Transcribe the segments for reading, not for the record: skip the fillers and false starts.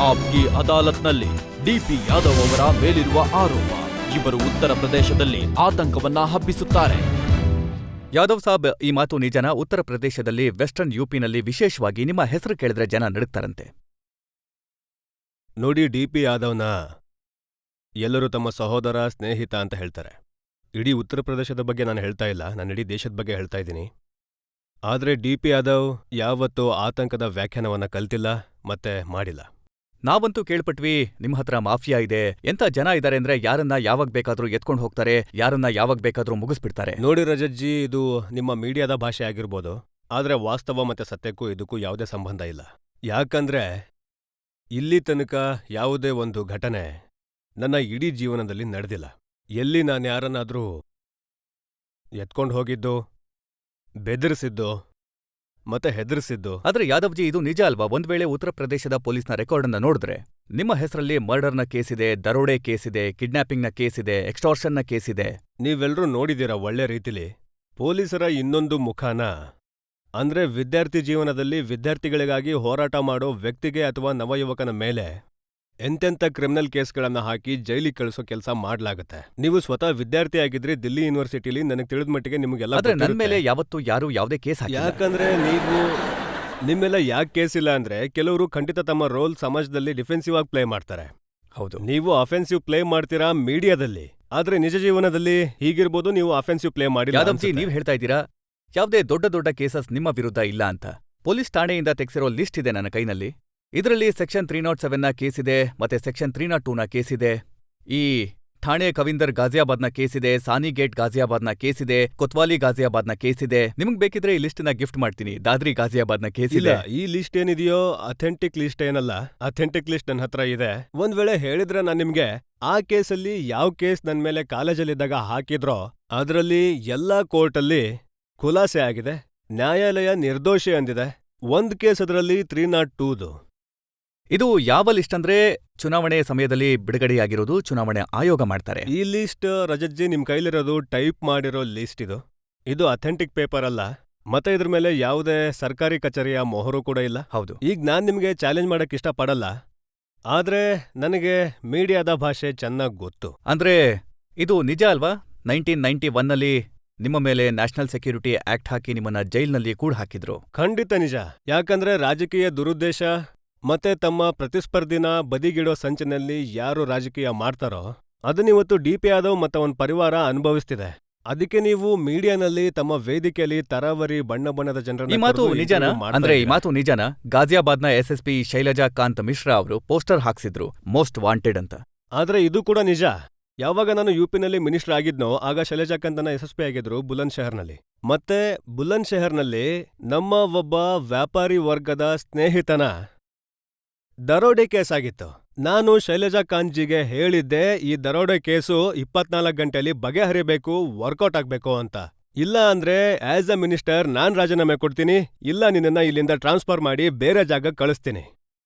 App ಕಿ ಅದಾಲತ್ನಲ್ಲಿ DP Yadav ಅವರ ಮೇಲಿರುವ ಆರೋಪ. ಇವರು ಉತ್ತರ ಪ್ರದೇಶದಲ್ಲಿ ಆತಂಕವನ್ನ ಹಬ್ಬಿಸುತ್ತಾರೆ. ಯಾದವ್ ಸಾಬ್, ಈ ಮಾತು ನಿಜನಾ? ಉತ್ತರ ಪ್ರದೇಶದಲ್ಲಿ, ವೆಸ್ಟರ್ನ್ ಯುಪಿನಲ್ಲಿ ವಿಶೇಷವಾಗಿ ನಿಮ್ಮ ಹೆಸರು ಕೇಳಿದ್ರೆ ಜನ ನಡುಕ್ತಾರಂತೆ. ನೋಡಿ, ಡಿ.ಪಿ. ಯಾದವ್ನ ಎಲ್ಲರೂ ತಮ್ಮ ಸಹೋದರ, ಸ್ನೇಹಿತ ಅಂತ ಹೇಳ್ತಾರೆ. ಇಡೀ ಉತ್ತರ ಪ್ರದೇಶದ ಬಗ್ಗೆ ನಾನು ಹೇಳ್ತಾ ಇಲ್ಲ, ನಾನು ಇಡೀ ದೇಶದ ಬಗ್ಗೆ ಹೇಳ್ತಾ ಇದ್ದೀನಿ. ಆದ್ರೆ ಡಿ.ಪಿ. ಯಾದವ್ ಯಾವತ್ತೂ ಆತಂಕದ ವ್ಯಾಖ್ಯಾನವನ್ನ ಕಲ್ತಿಲ್ಲ ಮತ್ತೆ ಮಾಡಿಲ್ಲ. ನಾವಂತೂ ಕೇಳ್ಪಟ್ವಿ ನಿಮ್ಮ ಹತ್ರ ಮಾಫಿಯಾ ಇದೆ, ಎಂತ ಜನ ಇದ್ದಾರೆ ಅಂದ್ರೆ ಯಾರನ್ನ ಯಾವಾಗ ಬೇಕಾದ್ರೂ ಎತ್ಕೊಂಡು ಹೋಗ್ತಾರೆ, ಯಾರನ್ನ ಯಾವಾಗ ಬೇಕಾದ್ರೂ ಮುಗಿಸ್ಬಿಡ್ತಾರೆ. ನೋಡಿ ರಜತ್ಜಿ, ಇದು ನಿಮ್ಮ ಮೀಡಿಯಾದ ಭಾಷೆ ಆಗಿರ್ಬೋದು, ಆದ್ರೆ ವಾಸ್ತವ ಮತ್ತೆ ಸತ್ಯಕ್ಕೂ ಇದಕ್ಕೂ ಯಾವುದೇ ಸಂಬಂಧ ಇಲ್ಲ. ಯಾಕಂದ್ರೆ ಇಲ್ಲಿ ತನಕ ಯಾವುದೇ ಒಂದು ಘಟನೆ ನನ್ನ ಇಡೀ ಜೀವನದಲ್ಲಿ ನಡೆದಿಲ್ಲ. ಎಲ್ಲಿ ನಾನ್ಯಾರನ್ನಾದ್ರೂ ಎತ್ಕೊಂಡು ಹೋಗಿದ್ದು, ಬೆದರಿಸಿದ್ದು ಮತ್ತೆ ಹೆದರಿಸಿದ್ದು. ಆದ್ರೆ ಯಾದವ್ಜಿ, ಇದು ನಿಜ ಅಲ್ವಾ? ಒಂದ್ ವೇಳೆ ಉತ್ತರ ಪ್ರದೇಶದ ಪೊಲೀಸ್ನ ರೆಕಾರ್ಡನ್ನ ನೋಡಿದ್ರೆ ನಿಮ್ಮ ಹೆಸರಲ್ಲಿ ಮರ್ಡರ್ನ ಕೇಸಿದೆ, ದರೋಡೆ ಕೇಸಿದೆ, ಕಿಡ್ನಾಪಿಂಗ್ನ ಕೇಸಿದೆ, ಎಕ್ಸ್ಟಾರ್ಷನ್ನ ಕೇಸಿದೆ. ನೀವೆಲ್ಲರೂ ನೋಡಿದೀರ ಒಳ್ಳೆ ರೀತಿಲಿ ಪೊಲೀಸರ ಇನ್ನೊಂದು ಮುಖಾನ. ಅಂದ್ರೆ ವಿದ್ಯಾರ್ಥಿ ಜೀವನದಲ್ಲಿ ವಿದ್ಯಾರ್ಥಿಗಳಿಗಾಗಿ ಹೋರಾಟ ಮಾಡೋ ವ್ಯಕ್ತಿಗೆ ಅಥವಾ ನವಯುವಕನ ಮೇಲೆ ಎಂತೆಂಥ ಕ್ರಿಮಿನಲ್ ಕೇಸ್ಗಳನ್ನ ಹಾಕಿ ಜೈಲಿಗೆ ಕಳಿಸೋ ಕೆಲಸ ಮಾಡ್ಲಾಗತ್ತೆ. ನೀವು ಸ್ವತಃ ವಿದ್ಯಾರ್ಥಿ ಆಗಿದ್ರಿ ದಿಲ್ಲಿ ಯೂನಿವರ್ಸಿಟಿಲಿ, ನನಗೆ ತಿಳಿದ ಮಟ್ಟಿಗೆ ನಿಮಗೆಲ್ಲ. ಆದ್ರೆ ನನ್ ಮೇಲೆ ಯಾವತ್ತೂ ಯಾರು ಯಾವುದೇ ಕೇಸ್ ಹಾಕಿಲ್ಲ. ಯಾಕಂದ್ರೆ ನಿಮ್ಮೆಲ್ಲ ಯಾಕೆ ಕೇಸ್ ಇಲ್ಲ ಅಂದ್ರೆ, ಕೆಲವರು ಖಂಡಿತ ತಮ್ಮ ರೋಲ್ ಸಮಾಜದಲ್ಲಿ ಡಿಫೆನ್ಸಿವ್ ಆಗಿ ಪ್ಲೇ ಮಾಡ್ತಾರೆ. ಹೌದು, ನೀವು ಅಫೆನ್ಸಿವ್ ಪ್ಲೇ ಮಾಡ್ತೀರಾ ಮೀಡಿಯಾದಲ್ಲಿ, ಆದ್ರೆ ನಿಜ ಜೀವನದಲ್ಲಿ ಹೀಗಿರ್ಬೋದು, ನೀವು ಅಫೆನ್ಸಿವ್ ಪ್ಲೇ ಮಾಡಿಲ್ಲ. ಯಾದವ್ಜಿ, ನೀವ್ ಹೇಳ್ತಾ ಇದ್ದೀರಾ ಯಾವುದೇ ದೊಡ್ಡ ದೊಡ್ಡ ಕೇಸಸ್ ನಿಮ್ಮ ವಿರುದ್ಧ ಇಲ್ಲ ಅಂತ. ಪೊಲೀಸ್ ಠಾಣೆಯಿಂದ ತೆಗೆಸಿರೋ ಲಿಸ್ಟ್ ಇದೆ ನನ್ನ ಕೈನಲ್ಲಿ. ಇದರಲ್ಲಿ ಸೆಕ್ಷನ್ 307ನ ಕೇಸಿದೆ, ಮತ್ತೆ ಸೆಕ್ಷನ್ 302ನ ಕೇಸಿದೆ. ಈ ಠಾಣೆ ಕವಿಂದರ್ ಗಾಜಿಯಾಬಾದ್ನ ಕೇಸಿದೆ, ಸಾನಿಗೇಟ್ ಗಾಜಿಯಾಬಾದ್ನ ಕೇಸಿದೆ, ಕೊತ್ವಾಲಿ ಗಾಜಿಯಾಬಾದ್ನ ಕೇಸಿದೆ. ನಿಮ್ಗೆ ಬೇಕಿದ್ರೆ ಈ ಲಿಸ್ಟ್ನ ಗಿಫ್ಟ್ ಮಾಡ್ತೀನಿ. ದಾದ್ರಿ ಗಾಜಿಯಾಬಾದ್ನ ಕೇಸಿದೆ. ಈ ಲಿಸ್ಟ್ ಏನಿದೆಯೋ ಅಥೆಂಟಿಕ್ ಲಿಸ್ಟ್ ಏನಲ್ಲ. ಅಥೆಂಟಿಕ್ ಲಿಸ್ಟ್ ನನ್ನ ಹತ್ರ ಇದೆ. ಒಂದ್ ವೇಳೆ ಹೇಳಿದ್ರೆ ನಾನು ನಿಮ್ಗೆ ಆ ಕೇಸಲ್ಲಿ ಯಾವ ಕೇಸ್ ನನ್ ಮೇಲೆ ಕಾಲೇಜಲ್ಲಿದ್ದಾಗ ಹಾಕಿದ್ರೋ ಅದರಲ್ಲಿ ಎಲ್ಲಾ ಕೋರ್ಟಲ್ಲಿ ಖುಲಾಸೆ ಆಗಿದೆ, ನ್ಯಾಯಾಲಯ ನಿರ್ದೋಷಿ ಅಂದಿದೆ. ಒಂದ್ ಕೇಸ್ ಅದರಲ್ಲಿ 302ದು. ಇದು ಯಾವ ಲಿಸ್ಟ್ ಅಂದ್ರೆ ಚುನಾವಣೆ ಸಮಯದಲ್ಲಿ ಬಿಡುಗಡೆಯಾಗಿರೋದು, ಚುನಾವಣೆ ಆಯೋಗ ಮಾಡ್ತಾರೆ. ಈ ಲಿಸ್ಟ್ ರಜತ್ಜಿ ನಿಮ್ ಕೈಲಿರೋದು ಟೈಪ್ ಮಾಡಿರೋ ಲಿಸ್ಟ್. ಇದು ಅಥೆಂಟಿಕ್ ಪೇಪರ್ ಅಲ್ಲ, ಮತ್ತೆ ಇದ್ರ ಮೇಲೆ ಯಾವುದೇ ಸರ್ಕಾರಿ ಕಚೇರಿಯ ಮೊಹರು ಕೂಡ ಇಲ್ಲ. ಹೌದು. ಈಗ ನಾನ್ ನಿಮ್ಗೆ ಚಾಲೆಂಜ್ ಮಾಡಕ್ ಇಷ್ಟಪಡಲ್ಲ, ಆದ್ರೆ ನನಗೆ ಮೀಡಿಯಾದ ಭಾಷೆ ಚೆನ್ನಾಗ್ ಗೊತ್ತು. ಅಂದ್ರೆ ಇದು ನಿಜ ಅಲ್ವಾ? 1991ನಲ್ಲಿ ನಿಮ್ಮ ಮೇಲೆ ನ್ಯಾಷನಲ್ ಸೆಕ್ಯೂರಿಟಿ ಆಕ್ಟ್ ಹಾಕಿ ನಿಮ್ಮನ್ನ ಜೈಲ್ನಲ್ಲಿ ಕೂಡ ಹಾಕಿದ್ರು. ಖಂಡಿತ ನಿಜ. ಯಾಕಂದ್ರೆ ರಾಜಕೀಯ ದುರುದ್ದೇಶ ಮತ್ತೆ ತಮ್ಮ ಪ್ರತಿಸ್ಪರ್ಧಿನ ಬದಿಗಿಡೋ ಸಂಚಿನಲ್ಲಿ ಯಾರು ರಾಜಕೀಯ ಮಾಡ್ತಾರೋ ಅದನ್ನಿವತ್ತು ಡಿ.ಪಿ. ಯಾದವ್ ಮತ್ತೆ ಅವನ ಪರಿವಾರ ಅನುಭವಿಸ್ತಿದೆ. ಅದಕ್ಕೆ ನೀವು ಮೀಡಿಯಾನಲ್ಲಿ ತಮ್ಮ ವೇದಿಕೆಯಲ್ಲಿ ತರಾವರಿ ಬಣ್ಣ ಬಣ್ಣದ ಜನರನ್ನ. ಈ ಮಾತು ನಿಜನಾ? ಅಂದ್ರೆ ಈ ಮಾತು ನಿಜನಾ? ಗಾಜಿಯಾಬಾದ್ನ SSP ಶೈಲಜಾ ಕಾಂತ್ ಮಿಶ್ರಾ ಅವರು ಪೋಸ್ಟರ್ ಹಾಕ್ಸಿದ್ರು, ಮೋಸ್ಟ್ ವಾಂಟೆಡ್ ಅಂತ. ಆದ್ರೆ ಇದು ಕೂಡ ನಿಜ. ಯಾವಾಗ ನಾನು ಯುಪಿನಲ್ಲಿ ಮಿನಿಸ್ಟರ್ ಆಗಿದ್ನೋ ಆಗ ಶೈಲಜಾ ಕಾಂತನ SSP ಆಗಿದ್ರು ಬುಲಂದ್ ಶಹರ್ನಲ್ಲಿ. ಮತ್ತೆ ಬುಲಂದ್ ಶಹರ್ನಲ್ಲಿ ನಮ್ಮ ಒಬ್ಬ ವ್ಯಾಪಾರಿ ವರ್ಗದ ಸ್ನೇಹಿತನ ದರೋಡೆ ಕೇಸ್ ಆಗಿತ್ತು. ನಾನು ಶೈಲಜಾ ಕಾಂತ್ಜಿಗೆ ಹೇಳಿದ್ದೆ, ಈ ದರೋಡೆ ಕೇಸು 24 ಗಂಟೆಯಲ್ಲಿ ಬಗೆಹರಿಬೇಕು, ವರ್ಕೌಟ್ ಆಗ್ಬೇಕು ಅಂತ. ಇಲ್ಲ ಅಂದ್ರೆ ಆಸ್ ಅ ಮಿನಿಸ್ಟರ್ ನಾನ್ ರಾಜೀನಾಮೆ ಕೊಡ್ತೀನಿ, ಇಲ್ಲ ನಿನ್ನನ್ನ ಇಲ್ಲಿಂದ ಟ್ರಾನ್ಸ್ಫರ್ ಮಾಡಿ ಬೇರೆ ಜಾಗಕ್ಕೆ ಕಳಿಸ್ತೀನಿ.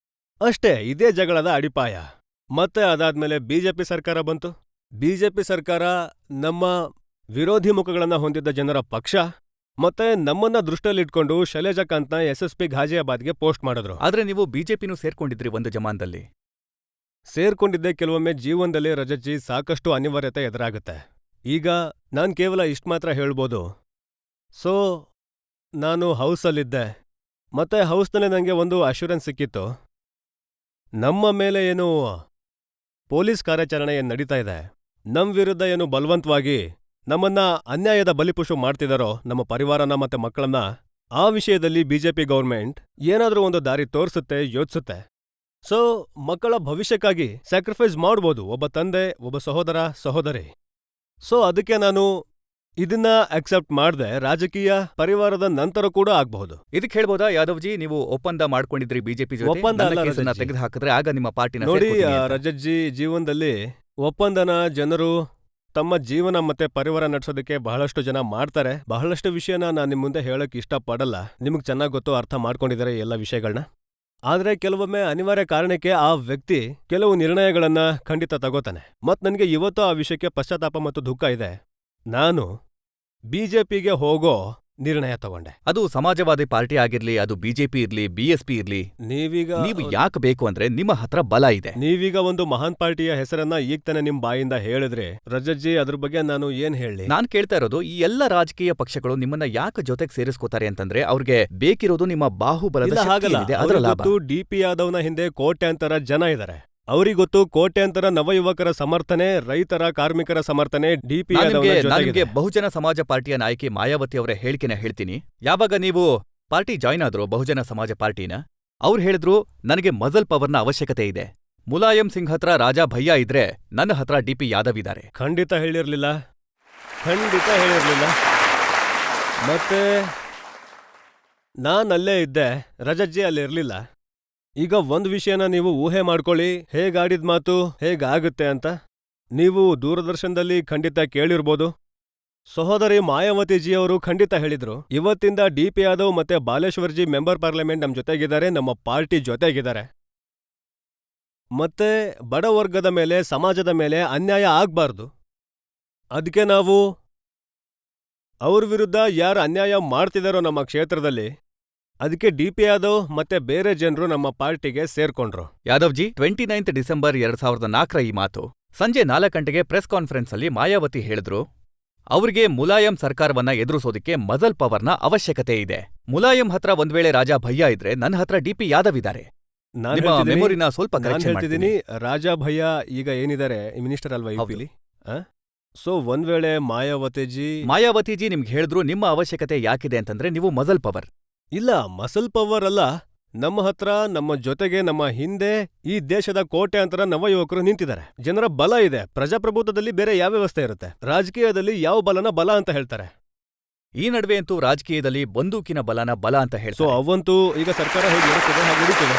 ಅಷ್ಟೇ, ಇದೇ ಜಗಳದ ಅಡಿಪಾಯ. ಮತ್ತೆ ಅದಾದ್ಮೇಲೆ ಬಿಜೆಪಿ ಸರ್ಕಾರ ಬಂತು. ಬಿಜೆಪಿ ಸರ್ಕಾರ ನಮ್ಮ ವಿರೋಧಿ ಮುಖಗಳನ್ನ ಹೊಂದಿದ್ದ ಜನರ ಪಕ್ಷ. ಮತ್ತೆ ನಮ್ಮನ್ನ ದೃಷ್ಟಿಯಲ್ಲಿಟ್ಕೊಂಡು ಶೈಲಜಾ ಕಾಂತ್ನ SSP ಘಾಜಿಯಾಬಾದ್ಗೆ ಪೋಸ್ಟ್ ಮಾಡಿದ್ರು. ಆದ್ರೆ ನೀವು ಬಿಜೆಪಿನೂ ಸೇರ್ಕೊಂಡಿದ್ರಿ ಒಂದು ಜಮಾನದಲ್ಲಿ. ಸೇರ್ಕೊಂಡಿದ್ದೆ. ಕೆಲವೊಮ್ಮೆ ಜೀವನದಲ್ಲಿ ರಜತ್ಜಿ ಸಾಕಷ್ಟು ಅನಿವಾರ್ಯತೆ ಎದುರಾಗುತ್ತೆ. ಈಗ ನಾನ್ ಕೇವಲ ಇಷ್ಟ್ ಮಾತ್ರ ಹೇಳ್ಬೋದು. ಸೊ ನಾನು ಹೌಸಲ್ಲಿದ್ದೆ, ಮತ್ತೆ ಹೌಸ್ನಲ್ಲಿ ನನಗೆ ಒಂದು ಅಶ್ಯೂರೆನ್ಸ್ ಸಿಕ್ಕಿತ್ತು, ನಮ್ಮ ಮೇಲೆ ಏನು ಪೊಲೀಸ್ ಕಾರ್ಯಾಚರಣೆ ಏನ್ ನಡೀತಾ ಇದೆ, ನಮ್ ವಿರುದ್ಧ ಏನು ಬಲವಂತವಾಗಿ ನಮ್ಮನ್ನ ಅನ್ಯಾಯದ ಬಲಿಪುಷು ಮಾಡ್ತಿದಾರೋ ನಮ್ಮ ಪರಿವಾರನ ಮತ್ತೆ ಮಕ್ಕಳನ್ನ, ಆ ವಿಷಯದಲ್ಲಿ ಬಿಜೆಪಿ ಗೌರ್ಮೆಂಟ್ ಏನಾದ್ರೂ ಒಂದು ದಾರಿ ತೋರಿಸುತ್ತೆ, ಯೋಚಿಸುತ್ತೆ. ಸೊ ಮಕ್ಕಳ ಭವಿಷ್ಯಕ್ಕಾಗಿ ಸ್ಯಾಕ್ರಿಫೈಸ್ ಮಾಡ್ಬೋದು ಒಬ್ಬ ತಂದೆ, ಒಬ್ಬ ಸಹೋದರ, ಸಹೋದರಿ. ಸೊ ಅದಕ್ಕೆ ನಾನು ಇದನ್ನ ಅಕ್ಸೆಪ್ಟ್ ಮಾಡ್ದೆ. ರಾಜಕೀಯ ಪರಿವಾರದ ನಂತರ ಕೂಡ ಆಗ್ಬಹುದು. ಇದಕ್ಕೆ ಹೇಳ್ಬೋದಾ ಯಾದವ್ಜಿ, ನೀವು ಒಪ್ಪಂದ ಮಾಡ್ಕೊಂಡಿದ್ರಿ ಬಿಜೆಪಿ ಜೊತೆ? ಒಪ್ಪಂದ ಅಲ್ಲ, ತೆಗೆದು ಹಾಕಿದ್ರೆ ಆಗ ನಿಮ್ಮ ಪಾರ್ಟಿನ. ನೋಡಿ ರಜತ್ಜಿ, ಜೀವನದಲ್ಲಿ ಒಪ್ಪಂದನ ಜನರು ತಮ್ಮ ಜೀವನ ಮತ್ತೆ ಪರಿವಾರ ನಡೆಸೋದಕ್ಕೆ ಬಹಳಷ್ಟು ಜನ ಮಾಡ್ತಾರೆ. ಬಹಳಷ್ಟು ವಿಷಯನ ನಾನು ನಿಮ್ ಮುಂದೆ ಹೇಳಕ್ ಇಷ್ಟಪಡಲ್ಲ, ನಿಮ್ಗೆ ಚೆನ್ನಾಗ್ ಗೊತ್ತು, ಅರ್ಥ ಮಾಡ್ಕೊಂಡಿದ್ದಾರೆ ಎಲ್ಲ ವಿಷಯಗಳನ್ನ. ಆದ್ರೆ ಕೆಲವೊಮ್ಮೆ ಅನಿವಾರ್ಯ ಕಾರಣಕ್ಕೆ ಆ ವ್ಯಕ್ತಿ ಕೆಲವು ನಿರ್ಣಯಗಳನ್ನ ಖಂಡಿತ ತಗೋತಾನೆ. ಮತ್ ನನ್ಗೆ ಇವತ್ತು ಆ ವಿಷಯಕ್ಕೆ ಪಶ್ಚಾತ್ತಾಪ ಮತ್ತು ದುಃಖ ಇದೆ. ನಾನು ಬಿಜೆಪಿಗೆ ಹೋಗೋ ನಿರ್ಣಯ ತಗೊಂಡೆ. ಅದು ಸಮಾಜವಾದಿ ಪಾರ್ಟಿ ಆಗಿರ್ಲಿ, ಅದು ಬಿಜೆಪಿ ಇರ್ಲಿ, ಬಿಎಸ್ಪಿ ಇರ್ಲಿ, ನೀವು ಯಾಕೆ ಬೇಕು ಅಂದ್ರೆ ನಿಮ್ಮ ಹತ್ರ ಬಲ ಇದೆ. ನೀವೀಗ ಒಂದು ಮಹಾನ್ ಪಾರ್ಟಿಯ ಹೆಸರನ್ನ ಈಗ ತಾನೆ ನಿಮ್ ಬಾಯಿಂದ ಹೇಳಿದ್ರೆ ರಜತ್ಜಿ, ಅದ್ರ ಬಗ್ಗೆ ನಾನು ಏನ್ ಹೇಳಿ? ನಾನ್ ಕೇಳ್ತಾ ಇರೋದು, ಈ ಎಲ್ಲ ರಾಜಕೀಯ ಪಕ್ಷಗಳು ನಿಮ್ಮನ್ನ ಯಾಕೆ ಜೊತೆಗೆ ಸೇರಿಸ್ಕೋತಾರೆ ಅಂತಂದ್ರೆ ಅವ್ರಿಗೆ ಬೇಕಿರೋದು ನಿಮ್ಮ ಬಾಹುಬಲದ ಶಕ್ತಿ ಏನಿದೆ, ಅದರ ಲಾಭ. DP ಯಾದವ್ನ ಹಿಂದೆ ಕೋಟ್ಯಾಂತರ ಜನ ಇದ್ದಾರೆ. ಅವರಿಗೊತ್ತು ಕೋಟ್ಯಾಂತರ ನವಯುವಕರ ಸಮರ್ಥನೆ, ರೈತರ ಕಾರ್ಮಿಕರ ಸಮರ್ಥನೆ DP ಯಾದವ್ನ ಜೊತೆಗಿದೆ. ಬಹುಜನ ಸಮಾಜ ಪಾರ್ಟಿಯ ನಾಯಕಿ ಮಾಯಾವತಿ ಅವರ ಹೇಳಿಕೆನ ಹೇಳ್ತೀನಿ. ಯಾವಾಗ ನೀವು ಪಾರ್ಟಿ ಜಾಯ್ನ್ ಆದ್ರೋ ಬಹುಜನ ಸಮಾಜ ಪಾರ್ಟಿನ, ಅವ್ರು ಹೇಳಿದ್ರು ನನಗೆ ಮಜಲ್ ಪವರ್ನ ಅವಶ್ಯಕತೆ ಇದೆ. ಮುಲಾಯಂ ಸಿಂಗ್ ಹತ್ರ ರಾಜಾ ಭಯ್ಯ ಇದ್ರೆ ನನ್ನ ಹತ್ರ DP ಯಾದವ್ ಇದ್ದಾರೆ. ಖಂಡಿತ ಹೇಳಿರ್ಲಿಲ್ಲ. ಮತ್ತೆ ನಾನಲ್ಲೇ ಇದ್ದೆ, ರಜತ್ಜಿ ಅಲ್ಲಿರ್ಲಿಲ್ಲ. ಈಗ ಒಂದ್ ವಿಷಯನ ನೀವು ಊಹೆ ಮಾಡ್ಕೊಳ್ಳಿ, ಹೇಗಾಡಿದ್ ಮಾತು ಹೇಗಾಗುತ್ತೆ ಅಂತ. ನೀವು ದೂರದರ್ಶನದಲ್ಲಿ ಖಂಡಿತ ಕೇಳಿರ್ಬೋದು. ಸಹೋದರಿ ಮಾಯಾವತಿಜಿ ಅವರು ಖಂಡಿತ ಹೇಳಿದ್ರು, ಇವತ್ತಿಂದ DP ಯಾದವ್ ಮತ್ತೆ ಬಾಲೇಶ್ವರ್ಜಿ ಮೆಂಬರ್ ಪಾರ್ಲಿಮೆಂಟ್ ನಮ್ ಜೊತೆಗಿದ್ದಾರೆ, ನಮ್ಮ ಪಾರ್ಟಿ ಜೊತೆಗಿದ್ದಾರೆ. ಮತ್ತೆ ಬಡವರ್ಗದ ಮೇಲೆ, ಸಮಾಜದ ಮೇಲೆ ಅನ್ಯಾಯ ಆಗ್ಬಾರ್ದು. ಅದಕ್ಕೆ ನಾವು ಅವ್ರ ವಿರುದ್ಧ ಯಾರು ಅನ್ಯಾಯ ಮಾಡ್ತಿದಾರೋ ನಮ್ಮ ಕ್ಷೇತ್ರದಲ್ಲಿ, ಅದಕ್ಕೆ DP ಯಾದವ್ ಮತ್ತೆ ಬೇರೆ ಜನರು ನಮ್ಮ ಪಾರ್ಟಿಗೆ ಸೇರ್ಕೊಂಡ್ರು. ಯಾದವ್ಜಿ, 29 ಡಿಸೆಂಬರ್ 2004 ಈ ಮಾತು. ಸಂಜೆ 4 ಗಂಟೆಗೆ ಪ್ರೆಸ್ ಕಾನ್ಫರೆನ್ಸ್ ಅಲ್ಲಿ ಮಾಯಾವತಿ ಹೇಳಿದ್ರು, ಅವ್ರಿಗೆ ಮುಲಾಯಂ ಸರ್ಕಾರವನ್ನ ಎದುರಿಸೋದಕ್ಕೆ ಮಜಲ್ ಪವರ್ನ ಅವಶ್ಯಕತೆ ಇದೆ. ಮುಲಾಯಂ ಹತ್ರ ಒಂದ್ ವೇಳೆ ರಾಜಾ ಭಯ್ಯ ಇದ್ರೆ ನನ್ನ ಹತ್ರ DP ಯಾದವ್ ಇದ್ದಾರೆ. ನಿಮ್ಮ ಮೆಮೊರಿನ ಸ್ವಲ್ಪ ಕರೆಕ್ಷನ್ ಮಾಡ್ತಿದ್ದೀನಿ. ರಾಜಾ ಭಯ್ಯ ಈಗ ಏನಿದ್ದಾರೆ ಮಿನಿಸ್ಟರ್ ಅಲ್ವಾ UPಲಿ? ಸೊ ಒಂದ್ ವೇಳೆ ಮಾಯಾವತಿಜಿ ನಿಮ್ಗೆ ಹೇಳಿದ್ರು ನಿಮ್ಮ ಅವಶ್ಯಕತೆ ಯಾಕಿದೆ ಅಂತಂದ್ರೆ ನೀವು ಮಜಲ್ ಪವರ್. ಇಲ್ಲ, ಮಸಲ್ ಪವರ್ ಅಲ್ಲ. ನಮ್ಮ ಹತ್ರ, ನಮ್ಮ ಜೊತೆಗೆ, ನಮ್ಮ ಹಿಂದೆ ಈ ದೇಶದ ಕೋಟ್ಯಾಂತರ ನವಯುವಕರು ನಿಂತಿದ್ದಾರೆ. ಜನರ ಬಲ ಇದೆ. ಪ್ರಜಾಪ್ರಭುತ್ವದಲ್ಲಿ ಬೇರೆ ಯಾವ ವ್ಯವಸ್ಥೆ ಇರುತ್ತೆ? ರಾಜಕೀಯದಲ್ಲಿ ಯಾವ ಬಲನ ಬಲ ಅಂತ ಹೇಳ್ತಾರೆ. ಈ ನಡುವೆ ಅಂತೂ ರಾಜಕೀಯದಲ್ಲಿ ಬಂದೂಕಿನ ಬಲನ ಬಲ ಅಂತ ಹೇಳ್ತಾರೆ. ಸೊ ಅವಂತೂ ಈಗ ಸರ್ಕಾರ ಹೇಗೆ ನಡೆಸ್ತಿದೆ ಹಾಗೆ ನಡೀತಿದೆ.